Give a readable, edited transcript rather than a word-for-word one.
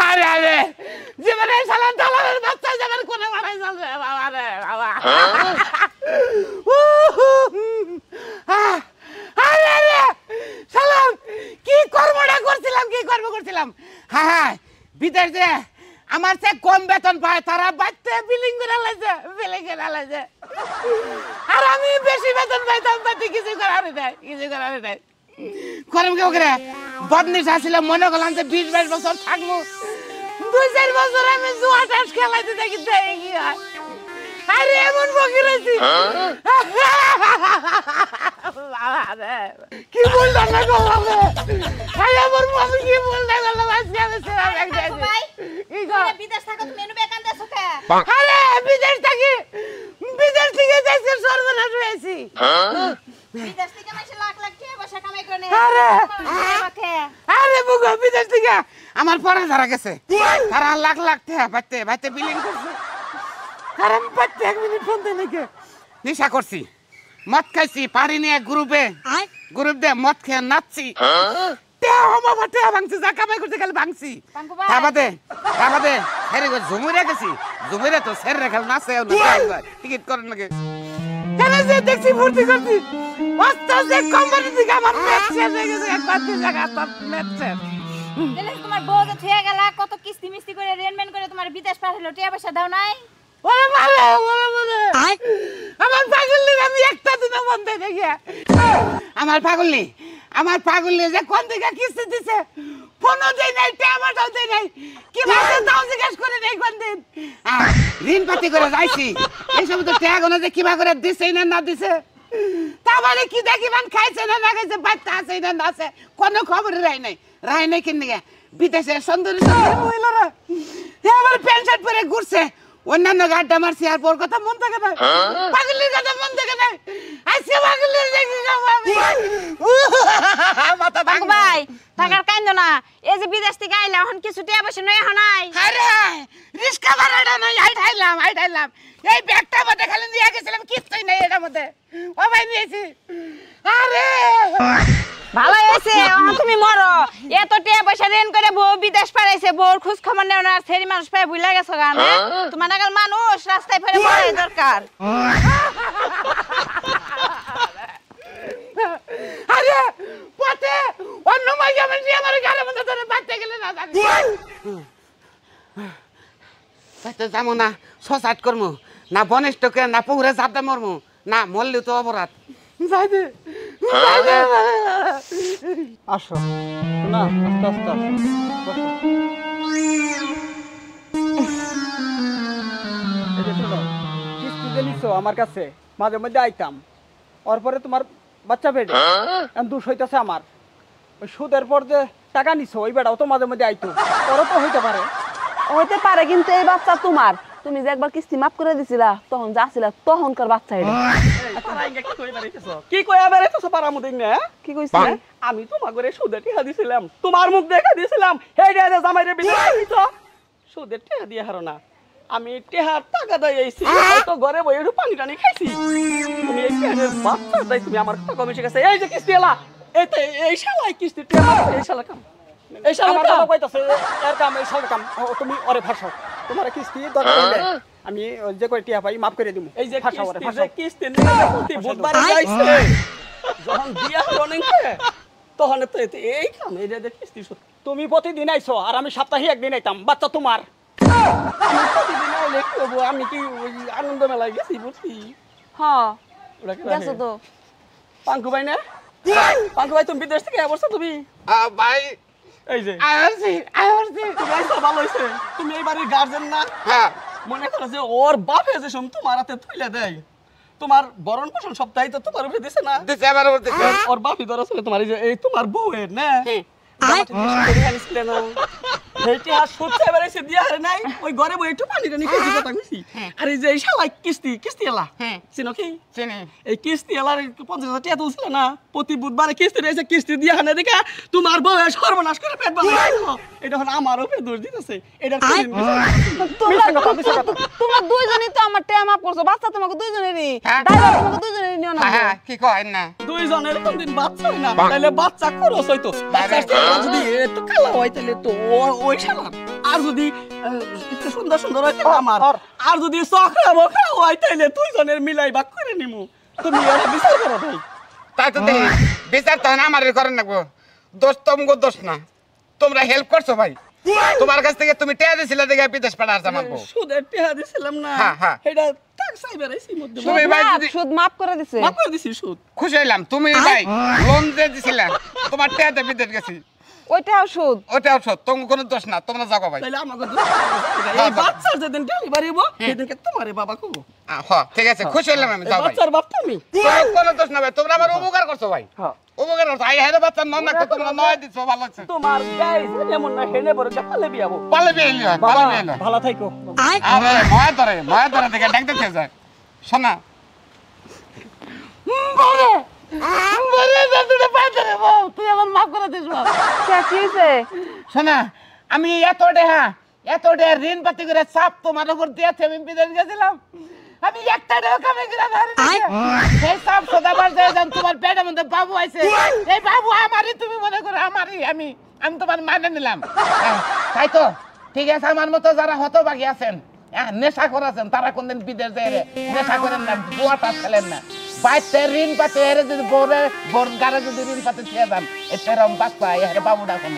আরে আরে জীবনে সালান তালানের বাচ্চা যাবেন কোনে মারাই যাবে বাবা রে বাবা আরে আরে সালাম কি কর্মটা করছিলাম হ্যাঁ বিদেশ যে আমার সে কম বেতন পায় তারা বাড়তে বিলিং করে লাইছে আর আমি বেশি বেতন পাইতাম তাতে কিছু করার নাই করম কেউ করে বদনিস আসছিলাম মনে করলাম যে 20-22 বছর থাকবো 2-4 বছর আমি জুয়া টাস খেলাইতে দেখি কি হয় আরে এমন বকি রয়েছি কি বললাম না গো বাবা আমার মামি কি বলতে গেল আজকে আমি সেরাম এক যাই কি গো বিদেশ থাকো তুমি এনু বেকান দেছো কে আরে বিদেশ থেকে দেশের সর্বনাশ হয়েছি বিদেশ থেকে মাসে লাখ লাখ টাকা পয়সা কামাই করে আরে বুগো বিদেশ থেকে আমার পরে ধরা গেছে তারা লাখ লাখ টাকা বাইতে বিলিং করছে কারণ বাইতে 1 মিনিট ফোন দেই নাকি নেশা করছি মদ খাইছি পারি নিয়ে গ্রুপ দে মদ খেয়ে নাচছি ভাঙছি যা কামাই করতে গেলে ভাঙছি তাবাদে হেরে ঝুমুরে গেছি ঝুমুরে তো সের রেখাল নাচে টিকিট করেন নাকি দেখছি ভর্তি করছি কোম্পানি থেকে আমার ম্যাচ শেষ হয়ে গেছে তোমার বউ যে থুয়ে গেল কত কিস্তি মিস্তি করে রেনমেন করে তোমার বিদেশ পাঠালো টাকা পয়সা দাও নাই আমার পাগলি আমি একটা দিন বন্ধ দেখি আমার পাগলি যে কোন দিকে কিস্তি দিছে ফোনও দেয় নাই টাকাটাও দেয় নাই কিভাবে দাও জিজ্ঞেস করে নেই কোন দিন ঋণ পাতি করে যাইছি এইসব তো টাকা গোনা যে কিভাবে করে দিছে না দিছে তা বলে কি দেখিবান খাইছে না খাইছে বাচ্চা আছে না আছে কোনো খবর রাই নাই কিনে বিদেশের সুন্দর মহিলারা এবার প্যান্ট শার্ট পরে ঘুরছে অন্যান্য গাড্ডা মারছি আর ওর কথা মন থাকে না পাগলির কথা মন থাকে না আজকে পাগলির দেখি মাথা ভাই টাকার কাইন্দ না এই যে বিদেশ থেকে আইলা এখন কিছু টাকা পয়সা নয় নাই আরে রিস্কা ভাড়াটা নাই আইঠাইলাম এই ব্যাগটা মধ্যে খালি নিয়ে গেছিলাম কিছুই নাই এর মধ্যে ও ভাই নিয়েছি আরে ভালো হয়েছে তুমি মরো এত টাকা পয়সা ঋণ করে বউ বিদেশ পাঠাইছে বউর খোঁজ খবর নেও না সেরি মানুষ পায় ভুলে গেছো গান তোমার নাগাল মানুষ রাস্তায় ফেরে মরাই দরকার আরে পথে অন্য মাইয়া মানে আমার গালের মধ্যে ধরে বাঁচতে গেলে না জানি তাইতে যাবো না সসাইড করবো না বনেষ্টকে না পুকুরে জাপটা মরবো না মরলে তো অপরাধ যাই দে আসো না আস্তে কিস্তি নিছো আমার কাছে মাঝে মধ্যে আইতাম ওর পরে তোমার বাচ্চা পেটে দুষ হইতেছে আমার ওই সুদের পর যে টাকা নিছো ওই বেটাও তো মাঝে মধ্যে আইতো ওরও তো হইতে পারে কিন্তু এই বাচ্চা তোমার তুমি যে একবার কিস্তি মাফ করে দিছিলা তখন যাচ্ছিলা তখনকার বাচ্চা এটা কি কইয়া বেড়াইতেছো পাড়ার মধ্যে না কি কইছিস আমি তোমার ঘরে সুদের টাকা দিছিলাম তোমার মুখ দেখা দিছিলাম হেই রে জামাইরে বিদায় দিছো সুদের টাকা দিয়ে হারো না আমি টেহার টাকা দেই আইছি তো ঘরে বই একটু পানি টানি খাইছি তুমি এই পেটের বাচ্চা দেই তুমি আমার কথা কমে শিখাইছে এই যে কিস্তি এলা এই শালাই কিস্তি টাকা এই শালা কাম এই শালা কথা কইতাছে এর কাম এই শালা কাম তুমি ওরে ভাষাও তোমার কিস্তি দরকার হইলে আমি যে কই টিয়া পাই মাফ করে দিমু এই যে কিস্তি নিয়ে প্রতি বুধবার যাইছে যখন বিয়া রনিংকে তখন তো এই কাম এই যে কিস্তি তুমি প্রতিদিন আইছো আর আমি সপ্তাহে একদিন আইতাম বাচ্চা তোমার আমি প্রতিদিন আইলে কি হবো আমি কি আনন্দ মেলায় গেছি বুঝছি হ্যাঁ গেছো তো পাঙ্কু ভাই না পাঙ্কু ভাই তুমি বিদেশ থেকে আসছো তুমি ভাই এই যে আইছি তুমি আইছো ভালো হইছে তুমি এই বাড়ির গার্জেন না হ্যাঁ মনে করো যে ওর বাপে যে সম তোমার হাতে তুইলা দেয় তোমার বরণ পোষণ সব দায়িত্ব তোমার উপরে দিছে না দিছে আমার উপর দিছে ওর বাপই ধরো তোমার এই তোমার বউয়ের না কিস্তি দিয়ে হানে দেখা তোমার বউ সর্বনাশ করে পেট এটা আমারও দোষ দিতেছে তোমরা দুইজনই তো আমার টেয়া মাফ করছো বাচ্চা তোমাকে দুইজনেরই তোমাকে দুইজনেরই না হ্যাঁ কি কয় না দুইজনের কোনদিন বাচ্চা হয় না তাহলে বাচ্চা খরচ হইতো বাচ্চার চেহারা যদি একটু কালো হয় তাহলে তো ওই শালার আর যদি একটু সুন্দর সুন্দর হয় তাহলে আমার আর যদি চকরা বকরা হয় তাহলে দুইজনের মিলাই ভাগ করে নিমু তুমি এটা বিচার করো ভাই তাই তো দেখি বিচার তো আমারে করেন না গো দোষ তোমগো দোষ না তোমরা হেল্প করছো ভাই তোমার কাছ থেকে তুমি টেয়া দিছিলে দেখে বিদেশ পাঠার জামাবো সুদের টেহা দিছিলাম না হ্যাঁ, হ্যাঁ। এটা টাক সাইবার আইছি মধ্যে তুমি ভাই যদি সুদ মাফ করে দিছে মাফ করে দিছি সুদ খুশি হইলাম তুমি ভাই লোন যে দিছিলে তোমার টেয়াতে বিদেশ গেছি ওইটাও সুদ ওটাও সত্য তোমার কোনো দোষ না তোমরা যাও ভাই তাহলে আমাকে এই বাচ্চার যেদিন ডেলিভারি হবো সেদিনকে তোমারে বাবা কব ঠিক আছে খুশি হইলাম আমি যাও ভাই বাচ্চার বাপ তুমি তোমার কোনো দোষ না ভাই তোমরা আমার উপকার করছো ভাই হ্যাঁ উপকার করছো আই হেরে বাচ্চা নন না তোমরা নয় দিছো ভালো আছে তোমার গায়ে যেমন না হেনে বড় পালে বিয়াবো পালে বেইলি হয় পালে বেইলি ভালো থাইকো আরে ময়া ধরে দেখে ডাকতে থেকে যায় শোনা তুই আমার মাফ করে দিস কি হয়েছে শোনা আমি এত ডেহা ঋণ পাতি করে চাপ তোমার উপর দিয়েছে আমি বিদেশ গেছিলাম আমি একটা টাকা কামাই করে সেই চাপ সদাবার যায় তোমার পেটের মধ্যে বাবু আছে এই বাবু আমারই তুমি মনে করো আমারই আমি তোমার মানে নিলাম তাই তো ঠিক আছে আমার মতো যারা হতভাগী আছেন নেশা করেছেন তারা কোনদিন বিদেশ যায় নেশা করেন না জুয়া টাস খেলেন না বাইতে ঋণ পাতে এরে যদি বোর গাড়ে যদি ঋণ পাতে ছেড়ে দেন এরকম বাচ্চা এর বাবুটা কোন